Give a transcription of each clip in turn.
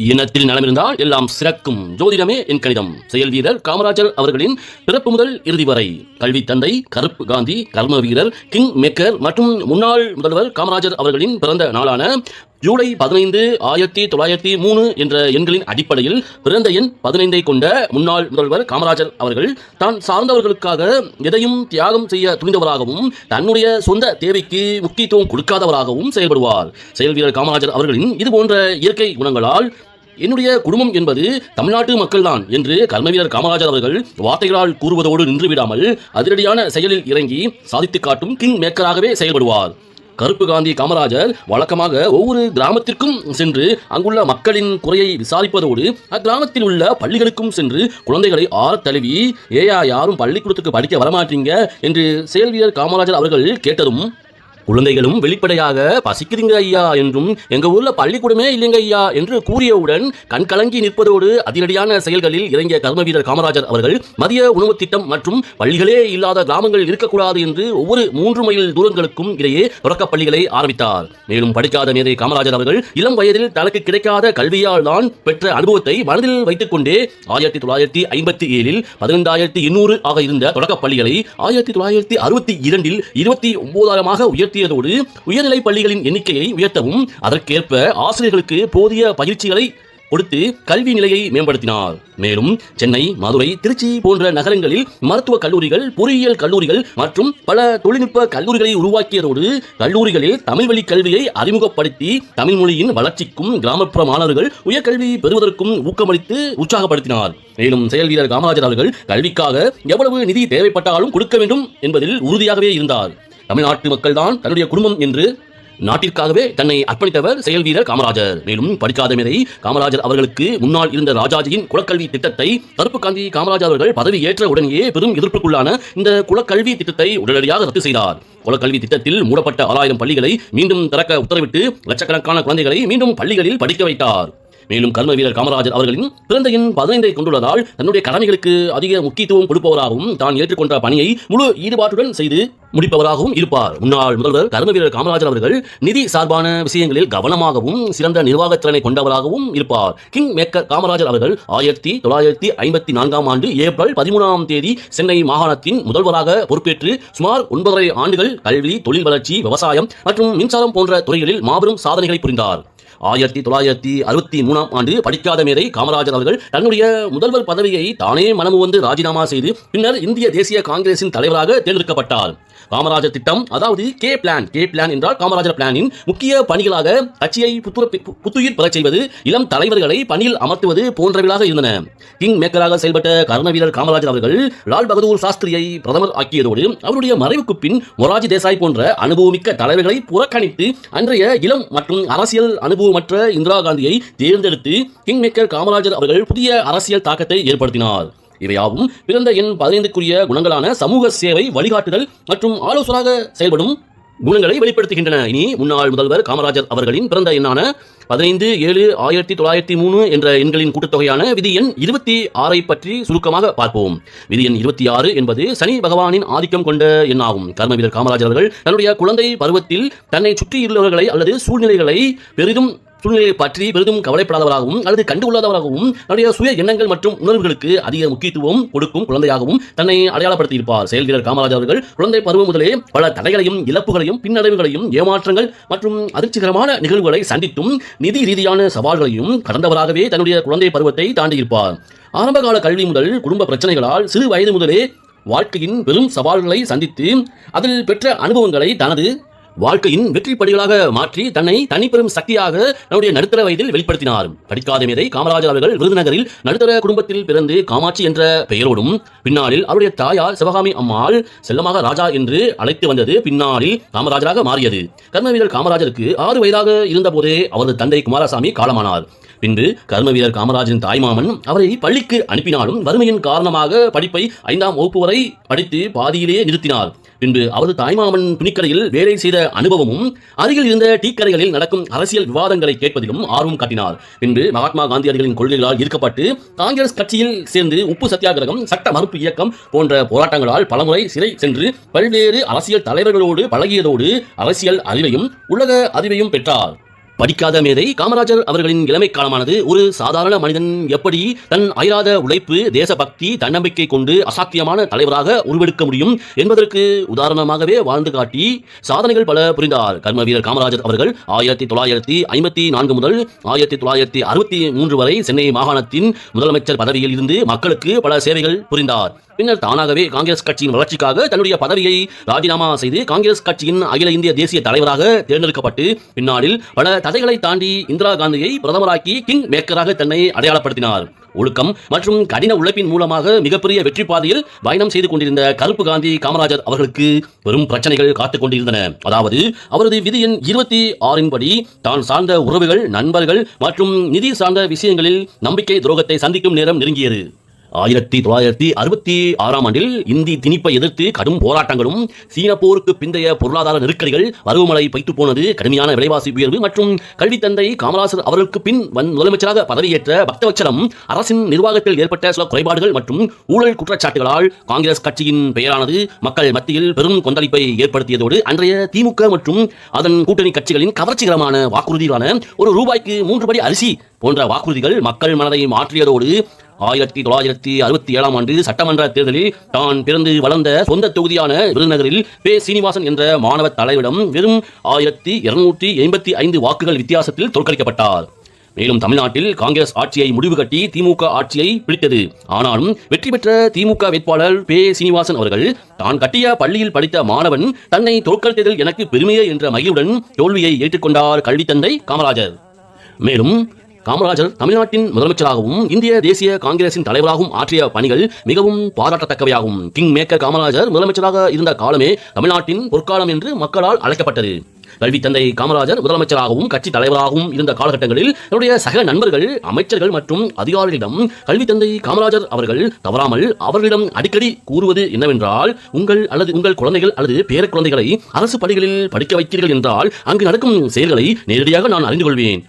இனத்தில் நலமிருந்தால் எல்லாம் சிறக்கும். ஜோதிடமே என் கணிதம். செயல் வீரர் காமராஜர் அவர்களின் பிறப்பு முதல் இறுதி வரை கல்வி தந்தை கருப்பு காந்தி, கர்ம வீரர் கிங் மேக்கர் மற்றும் முன்னாள் முதல்வர் காமராஜர் அவர்களின் பிறந்த நாளான ஜூலை 15, 1903 என்ற எண்களின் அடிப்படையில் பிறந்த எண் 15 கொண்ட முன்னாள் முதல்வர் காமராஜர் அவர்கள் தான் சார்ந்தவர்களுக்காக எதையும் தியாகம் செய்ய துணிந்தவராகவும் தன்னுடைய சொந்த தேவைக்கு முக்கியத்துவம் கொடுக்காதவராகவும் செயல்படுவார். செயல் வீரர் காமராஜர் அவர்களின் இது போன்ற இயற்கை குணங்களால் என்னுடைய குடும்பம் என்பது தமிழ்நாட்டு மக்கள்தான் என்று கர்மவீரர் காமராஜர் அவர்கள் வார்த்தைகளால் கூறுவதோடு நின்றுவிடாமல் அதிரடியான செயலில் இறங்கி சாதித்து காட்டும் கிங் மேக்கராகவே செயல்படுவார். கருப்பு காந்தி காமராஜர் வழக்கமாக ஒவ்வொரு கிராமத்திற்கும் சென்று அங்குள்ள மக்களின் குறையை விசாரிப்பதோடு அக்கிராமத்தில் உள்ள பள்ளிகளுக்கும் சென்று குழந்தைகளை தழுவி யாரும் பள்ளிக்கூடத்துக்கு படிக்க வரமாட்டீங்க என்று செயல் வீரர் காமராஜர் அவர்கள் கேட்டதும் குழந்தைகளும் வெளிப்படையாக பசிக்குதுங்க ஐயா என்றும் எங்க ஊர்ல பள்ளிக்கூடமே இல்லைங்க ஐயா என்று கூறியவுடன் கண்கலங்கி நிற்பதோடு அதிரடியான செயல்களில் இறங்கிய கர்ம வீரர் காமராஜர் அவர்கள் மதிய உணவு திட்டம் மற்றும் பள்ளிகளே இல்லாத கிராமங்கள் இருக்கக்கூடாது என்று ஒவ்வொரு 3 மைல் தூரங்களுக்கும் இடையே தொடக்க பள்ளிகளை ஆரம்பித்தார். மேலும் படிக்காத மேதை காமராஜர் அவர்கள் இளம் வயதில் தனக்கு கிடைக்காத கல்வியால் தான் பெற்ற அனுபவத்தை மனதில் வைத்துக் கொண்டே 1957 15800 ஆக இருந்த தொடக்க பள்ளிகளை 1962 29,000 உயர்த்தி உயர்நிலை பள்ளிகளின் எண்ணிக்கையை உயர்த்தவும் அதற்கேற்ப ஆசிரியர்களுக்கு போதிய பயிற்சிகளை கொடுத்து கல்வி நிலையை மேம்படுத்தினார். மேலும் சென்னை, மதுரை, திருச்சி போன்ற நகரங்களில் மருத்துவக் கல்லூரிகள், பொறியியல் கல்லூரிகள் மற்றும் பல தொழில்நுட்ப கல்லூரிகளை உருவாக்கியதோடு கல்லூரிகளில் தமிழ் வழி கல்வியை அறிமுகப்படுத்தி தமிழ் மொழியின் வளர்ச்சிக்கும் கிராமப்புற மாணவர்கள் உயர்கல்வி பெறுவதற்கும் ஊக்கமளித்து உற்சாகப்படுத்தினார். மேலும் செயல் வீரர் காமராஜர் அவர்கள் கல்விக்காக எவ்வளவு நிதி தேவைப்பட்டாலும் கொடுக்க வேண்டும் என்பதில் உறுதியாகவே இருந்தார். தமிழ்நாட்டு மக்கள் தான் தன்னுடைய குடும்பம் என்று நாட்டிற்காகவே தன்னை அர்ப்பணித்தவர் செயல் வீரர் காமராஜர். மேலும் படிக்காத மேதை காமராஜர் அவர்களுக்கு முன்னால் இருந்த ராஜாஜியின் குலக்கல்வி திட்டத்தை கருப்பு காந்தி காமராஜர் அவர்கள் பதவி ஏற்ற உடனேயே பெரும் எதிர்ப்புக்குள்ளான இந்த குலக்கல்வி திட்டத்தை உடனடியாக ரத்து செய்தார். குலக்கல்வி திட்டத்தில் மூடப்பட்ட 6000 பள்ளிகளை மீண்டும் திறக்க உத்தரவிட்டு லட்சக்கணக்கான குழந்தைகளை மீண்டும் பள்ளிகளில் படிக்க வைத்தார். மேலும் கர்ம வீரர் காமராஜர் அவர்களின் பிறந்த எண் 15 கொண்டுள்ளதால் தன்னுடைய கடமைகளுக்கு அதிக முக்கியத்துவம் கொடுப்பவராகவும் தான் ஏற்றுக்கொண்ட பணியை முழு ஈடுபாட்டுடன் செய்து முடிப்பவராகவும் இருப்பார். முன்னாள் முதல்வர் கர்ம வீரர் காமராஜர் அவர்கள் நிதி சார்பான விஷயங்களில் கவனமாகவும் சிறந்த நிர்வாகத்திறனை கொண்டவராகவும் இருப்பார். கிங் மேக்கர் காமராஜர் அவர்கள் 1954 ஆண்டு ஏப்ரல் 13 சென்னை மாகாணத்தின் முதல்வராக பொறுப்பேற்று சுமார் 9.5 ஆண்டுகள் கல்வி, தொழில் வளர்ச்சி, விவசாயம் மற்றும் மின்சாரம் போன்ற துறைகளில் மாபெரும் சாதனைகளை புரிந்தார். 1963 ஆண்டு படிக்காத மேதை காமராஜர் அவர்கள் தன்னுடைய முதல்வர் பதவியை தானே மனமுவந்து ராஜினாமா செய்து பின்னர் இந்திய தேசிய காங்கிரசின் தலைவராக தேர்ந்தெடுக்கப்பட்டார். காமராஜர் திட்டம், அதாவது கே பிளான் என்றால் காமராஜர் பிளானின் முக்கிய பணிகளாக கட்சியை புத்துயிர் பெறச் செய்வது, இளம் தலைவர்களை பணியில் அமர்த்துவது போன்றவைகளாக இருந்தன. கிங் மேக்கராக செயல்பட்ட கர்ம வீரர் காமராஜர் அவர்கள் லால் பகதூர் சாஸ்திரியை பிரதமர் ஆக்கியதோடு அவருடைய மறைவுக்கு பின் மொராஜி தேசாய் போன்ற அனுபவமிக்க தலைவர்களை புறக்கணித்து அன்றைய இளம் மற்றும் அரசியல் அனுபவமற்ற இந்திரா காந்தியை தேர்ந்தெடுத்து கிங் மேக்கர் காமராஜர் அவர்கள் புதிய அரசியல் தாக்கத்தை ஏற்படுத்தினார். இவையாவும் பிறந்த எண் 15க்குரிய குணங்களான சமூக சேவை, வழிகாட்டுதல் மற்றும் ஆலோசகராக செயல்படும் குணங்களை வெளிப்படுத்துகின்றன. இனி முன்னாள் முதல்வர் காமராஜர் அவர்களின் பிறந்த எண்ணான 15/7/1903 என்ற எண்களின் கூட்டுத்தொகையான விதி எண் 26 பற்றி சுருக்கமாக பார்ப்போம். விதி எண் 26 என்பது சனி பகவானின் ஆதிக்கம் கொண்ட எண்ணாகும். கர்ம வீரர் காமராஜர் அவர்கள் தன்னுடைய குழந்தை பருவத்தில் தன்னை சுற்றியுள்ளவர்களை அல்லது சூழ்நிலைகளை பற்றி பெரிதும் கவலைப்படாதவராகவும் அல்லது கண்டுகொள்ளாதவராகவும் தன்னுடைய சுய எண்ணங்கள் மற்றும் உணர்வுகளுக்கு அதிக முக்கியத்துவம் கொடுக்கும் குழந்தையாகவும் தன்னை அடையாளப்படுத்தியிருப்பார். செயல் வீரர் காமராஜர் அவர்கள் குழந்தை பருவம் முதலே பல தடைகளையும், இழப்புகளையும், பின்னடைவுகளையும், ஏமாற்றங்கள் மற்றும் அதிர்ச்சிகரமான நிகழ்வுகளை சந்தித்தும் நிதி ரீதியான சவால்களையும் கடந்தவராகவே தன்னுடைய குழந்தை பருவத்தை தாண்டியிருப்பார். ஆரம்பகால கல்வி முதல் குடும்ப பிரச்சனைகளால் சிறு வயது முதலே வாழ்க்கையின் பெரும் சவால்களை சந்தித்து அதில் பெற்ற அனுபவங்களை தனது வாழ்க்கையின் வெற்றி படிகளாக மாற்றி தன்னை தனிப்பெரும் சக்தியாக தன்னுடைய நடுத்தர வயதில் வெளிப்படுத்தினார். படிக்காத மேதை காமராஜர் அவர்கள் விருதுநகரில் நடுத்தர குடும்பத்தில் பிறந்து காமாட்சி என்ற பெயரோடும் பின்னாளில் அவருடைய தாயார் சிவகாமி அம்மாள் செல்லமாக ராஜா என்று அழைத்து வந்தது பின்னாளில் காமராஜராக மாறியது. கர்ம வீரர் காமராஜருக்கு 6 வயதாக இருந்த போதே அவரது தந்தை குமாரசாமி காலமானார். பின்பு கர்ம வீரர் காமராஜரின் தாய்மாமன் அவரை பள்ளிக்கு அனுப்பினாலும் வறுமையின் காரணமாக படிப்பை 5ஆம் வகுப்பு வரை படித்து பாதியிலேயே நிறுத்தினார். பின்பு அவரது தாய்மாமன் துணிக்கடையில் வேலை செய்த அனுபவமும் அருகில் இருந்த டீக்கடைகளில் நடக்கும் அரசியல் விவாதங்களை கேட்பதிலும் ஆர்வம் காட்டினார். பின்பு மகாத்மா காந்தியடிகளின் கொள்கைகளால் ஈர்க்கப்பட்டு காங்கிரஸ் கட்சியில் சேர்ந்து உப்பு சத்தியாகிரகம், சட்ட மறுப்பு இயக்கம் போன்ற போராட்டங்களால் பலமுறை சிறை சென்று பல்வேறு அரசியல் தலைவர்களோடு பழகியதோடு அரசியல் அறிவையும் உலக அறிவையும் பெற்றார். படிக்காத மேதை காமராஜர் அவர்களின் இளமை காலமானது ஒரு சாதாரண மனிதன் எப்படி தன் அயராத உழைப்பு, தேசபக்தி, தன்னம்பிக்கை கொண்டு அசாத்தியமான தலைவராக உருவெடுக்க முடியும் என்பதற்கு உதாரணமாகவே வாழ்ந்து காட்டி சாதனைகள் பல புரிந்தார். கர்ம வீரர் காமராஜர் அவர்கள் 1954 முதல் 1963 வரை சென்னை மாகாணத்தின் முதலமைச்சர் பதவியில் இருந்து மக்களுக்கு பல சேவைகள் புரிந்தார். பின்னர் தானாகவே காங்கிரஸ் கட்சியின் வளர்ச்சிக்காக தன்னுடைய பதவியை ராஜினாமா செய்து காங்கிரஸ் கட்சியின் அகில இந்திய தேசிய தலைவராக தேர்ந்தெடுக்கப்பட்டு பின்னாளில் பல தடைகளை தாண்டி இந்திரா காந்தியை பிரதமராக்கி கிங் மேக்கராக தன்னை அடையாளப்படுத்தினார். ஒழுக்கம் மற்றும் கடின உழைப்பின் மூலமாக மிகப்பெரிய வெற்றி பாதையில் பயணம் செய்து கொண்டிருந்த கருப்பு காந்தி காமராஜர் அவர்களுக்கு பெரும் பிரச்சனைகள் காத்துக் கொண்டிருந்தன. அதாவது அவரது விதி எண் 26 படி தான் சார்ந்த உறவுகள், நண்பர்கள் மற்றும் நிதி சார்ந்த விஷயங்களில் நம்பிக்கை துரோகத்தை சந்திக்கும் நேரம் நெருங்கியது. 1966 ஆண்டில் இந்தி திணிப்பை எதிர்த்து கடும் போராட்டங்களும், சீன போருக்கு பிந்தைய பொருளாதார நெருக்கடிகள், பருவமழை பைத்து போனது, கடுமையான விலைவாசி உயர்வு மற்றும் கல்வி தந்தை காமராஜர் அவர்களுக்கு பின் முதலமைச்சராக பதவியேற்ற பக்தவச்சலம் அரசின் நிர்வாகத்தில் ஏற்பட்ட சில குறைபாடுகள் மற்றும் ஊழல் குற்றச்சாட்டுகளால் காங்கிரஸ் கட்சியின் பெயரானது மக்கள் மத்தியில் பெரும் கொந்தளிப்பை ஏற்படுத்தியதோடு அன்றைய திமுக மற்றும் அதன் கூட்டணி கட்சிகளின் கவர்ச்சிகரமான வாக்குறுதிகளான ஒரு ரூபாய்க்கு 3 படி அரிசி போன்ற வாக்குறுதிகள் மக்கள் மனதை மாற்றியதோடு 1967 ஆண்டு சட்டமன்ற தேர்தலில் தான் பிறந்து வளர்ந்த சொந்த தொகுதியான விருதுநகரில் பே. சீனிவாசன் என்ற மாணவ தலைவரிடம் வெறும் 1285 வாக்குகள் வித்தியாசத்தில் தோற்கடிக்கப்பட்டார். மேலும் தமிழ்நாட்டில் காங்கிரஸ் ஆட்சியை முடிவு கட்டி திமுக ஆட்சியை பிடித்தது. ஆனாலும் வெற்றி பெற்ற திமுக வேட்பாளர் பே. சீனிவாசன் அவர்கள் தான் கட்டிய பள்ளியில் படித்த மாணவன் தன்னை தோற்கடித்ததில் எனக்கு பெருமையே என்ற மகிழ்வுடன் தோல்வியை ஏற்றுக்கொண்டார் கல்வி தந்தை காமராஜர். மேலும் காமராஜர் தமிழ்நாட்டின் முதலமைச்சராகவும் இந்திய தேசிய காங்கிரசின் தலைவராகவும் ஆற்றிய பணிகள் மிகவும் பாராட்டத்தக்கவையாகும். கிங் மேக்கர் காமராஜர் முதலமைச்சராக இருந்த காலமே தமிழ்நாட்டின் பொற்காலம் என்று மக்களால் அழைக்கப்பட்டது. கல்வி தந்தை காமராஜர் முதலமைச்சராகவும் கட்சி தலைவராகவும் இருந்த காலகட்டங்களில் தன்னுடைய சக நண்பர்கள், அமைச்சர்கள் மற்றும் அதிகாரிகளிடம் கல்வி தந்தை காமராஜர் அவர்கள் தவறாமல் அவர்களிடம் அடிக்கடி கூறுவது என்னவென்றால், உங்கள் குழந்தைகள் அல்லது பேர குழந்தைகளை அரசு பள்ளிகளில் படிக்க வைக்கிறீர்கள் என்றால் அங்கு நடக்கும் செயல்களை நேரடியாக நான் அறிந்து கொள்வேன்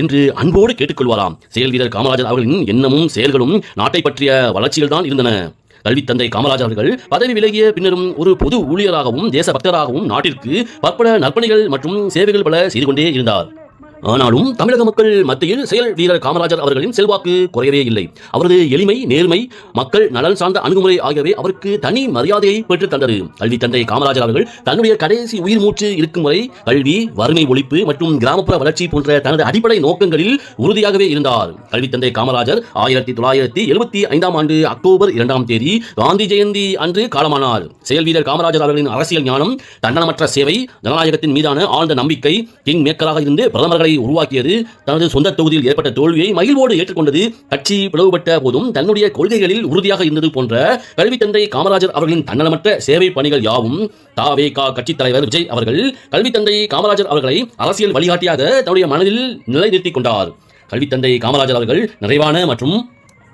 என்று அன்போடு கேட்டுக்கொள்வாராம். செயல் வீரர் காமராஜர் அவர்களின் எண்ணமும் செயல்களும் நாட்டை பற்றிய வளர்ச்சியில்தான் இருந்தன. கல்வி தந்தை காமராஜர் அவர்கள் பதவி விலகிய பின்னரும் ஒரு பொது ஊழியராகவும் தேசபக்தராகவும் நாட்டிற்கு பற்பல நற்பணிகள் மற்றும் சேவைகள் பல செய்து கொண்டே இருந்தார். ஆனாலும் தமிழக மக்கள் மத்தியில் செயல் வீரர் காமராஜர் அவர்களின் செல்வாக்கு குறையவே இல்லை. அவரது எளிமை, நேர்மை, மக்கள் நலன் சார்ந்த அணுகுமுறை ஆகியவை அவருக்கு தனி மரியாதையை பெற்று தந்தது. கல்வி தந்தை காமராஜர் அவர்கள் தன்னுடைய கடைசி உயிர் மூச்சு இருக்கும் வரை கல்வி, வறுமை ஒழிப்பு மற்றும் கிராமப்புற வளர்ச்சி போன்ற தனது அடிப்படை நோக்கங்களில் உறுதியாகவே இருந்தார். கல்வி தந்தை காமராஜர் 1975 ஆண்டு அக்டோபர் 2 காந்தி ஜெயந்தி அன்று காலமானார். செயல் வீரர் காமராஜர் அவர்களின் அரசியல் ஞானம், தன்னலமற்ற சேவை, ஜனநாயகத்தின் மீதான ஆழ்ந்த நம்பிக்கை கிங் மேக்கராக இருந்து பிரதமர்களை உருவாக்கியது. தனது சொந்த தொகுதியில் ஏற்பட்ட தோல்வியை மகிழ்வோடு ஏற்றுக்கொண்டது. கட்சி பிளவுபட்ட போதும் தன்னுடைய கொள்கைகளில் உறுதியாக இருந்தது போன்ற கல்வி தந்தை காமராஜர் அவர்களின் தன்னலமற்ற சேவை பணிகள் யாவும் த.வே.க. கட்சித் தலைவர் விஜய் அவர்கள் கல்வி தந்தை காமராஜர் அவர்களை அரசியல் வழிகாட்டியாக தன்னுடைய மனதில் நிலைநிறுத்திக் கொண்டார். கல்வி தந்தை காமராஜர் அவர்கள் நிறைவான மற்றும்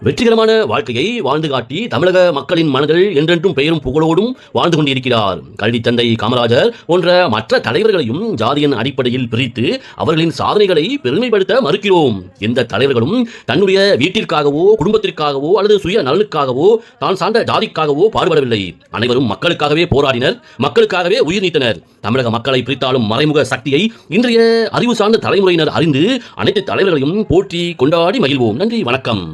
வெற்றிகரமான வாழ்க்கையை வாழ்ந்து காட்டி தமிழக மக்களின் மனதில் என்றென்றும் பெயரும் புகழோடும் வாழ்ந்து கொண்டிருக்கிறார். கல்வி தந்தை காமராஜர் போன்ற மற்ற தலைவர்களையும் ஜாதியின் அடிப்படையில் பிரித்து அவர்களின் சாதனைகளை பெருமைப்படுத்த மறுக்கிறோம். எந்த தலைவர்களும் தன்னுடைய வீட்டிற்காகவோ, குடும்பத்திற்காகவோ அல்லது சுய நலனுக்காகவோ, தான் சார்ந்த ஜாதிக்காகவோ பாடுபடவில்லை. அனைவரும் மக்களுக்காகவே போராடினர், மக்களுக்காகவே உயிர் நீத்தனர். தமிழக மக்களை பிரித்தாலும் மறைமுக சக்தியை இன்றைய அறிவு சார்ந்த தலைமுறையினர் அறிந்து அனைத்து தலைவர்களையும் போற்றி கொண்டாடி மகிழ்வோம். நன்றி, வணக்கம்.